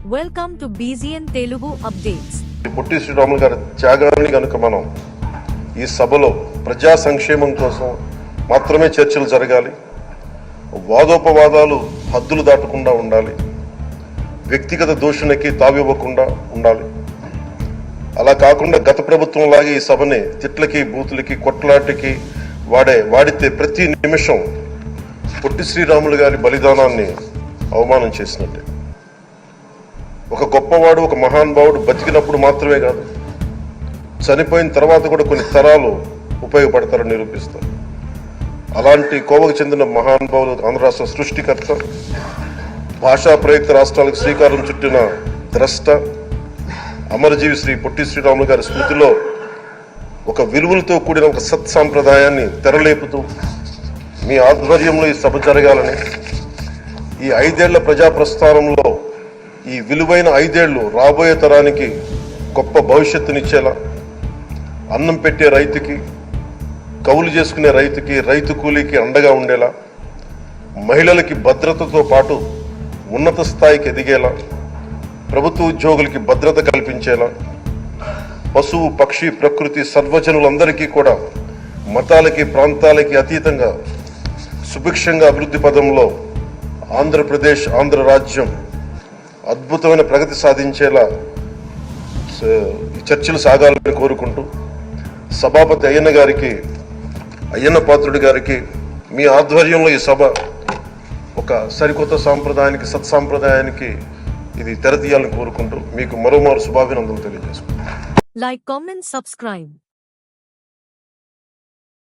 Welcome to BZN Telugu Updates. Potti Sriramulu గారి త్యాగాన్ని కనుక మనం ఈ సభలో ప్రజా సంక్షేమం కోసం మాత్రమే చర్చలు జరగాలి. వాదోపవాదాలు హద్దులు దాటకుండా ఉండాలి. వ్యక్తిగత దూషణకి తావివ్వకుండా ఉండాలి. అలా కాకుండా గత ప్రభుత్వం లాగే ఈ సభని తిట్లకి బూతులకి కొట్లాటికి వాడితే ప్రతి నిమిషం పొట్టి శ్రీరాములు గారి బలిదానాన్ని అవమానం చేసినట్టే. ఒక గొప్పవాడు, ఒక మహానుభావుడు బతికినప్పుడు మాత్రమే కాదు, చనిపోయిన తర్వాత కూడా కొన్ని తరాలు ఉపయోగపడతారని నిరూపిస్తారు. అలాంటి కోవకు చెందిన మహానుభావులు ఆంధ్ర రాష్ట్ర సృష్టికర్త, భాషా ప్రయుక్త రాష్ట్రాలకు శ్రీకారం చుట్టిన ద్రష్ట, అమరజీవి శ్రీ పొట్టి శ్రీరాములు గారి స్మృతిలో ఒక విలువలతో కూడిన ఒక సత్సాంప్రదాయాన్ని తెరలేపుతూ మీ ఆధ్వర్యంలో ఈ సభ జరగాలని, ఈ 5 ఏళ్ల ప్రజా ప్రస్థానంలో ఈ విలువైన 5 ఏళ్లు రాబోయే తరానికి గొప్ప భవిష్యత్తునిచ్చేలా, అన్నం పెట్టే రైతుకి, కౌలు చేసుకునే రైతుకి, రైతు కూలీకి అండగా ఉండేలా, మహిళలకి భద్రతతో పాటు ఉన్నత స్థాయికి ఎదిగేలా, ప్రభుత్వ ఉద్యోగులకి భద్రత కల్పించేలా, పశువు పక్షి ప్రకృతి సర్వజనులందరికీ కూడా మతాలకి ప్రాంతాలకి అతీతంగా సుభిక్షంగా అభివృద్ధి పదంలో ఆంధ్రప్రదేశ్, ఆంధ్ర రాజ్యం అద్భుతమైన ప్రగతి సాధించేలా చర్చలు సాగాలని కోరుకుంటూ, సభాపతి అయ్యన్న పాత్రుడి గారికి మీ ఆధ్వర్యంలో ఈ సభ ఒక సరికొత్త సాంప్రదాయానికి, సత్సాంప్రదాయానికి ఇది తెరతీయాలని కోరుకుంటూ మీకు మరోమారు శుభాభినందనలు తెలియజేసుకుంటాను. Like, comment, subscribe.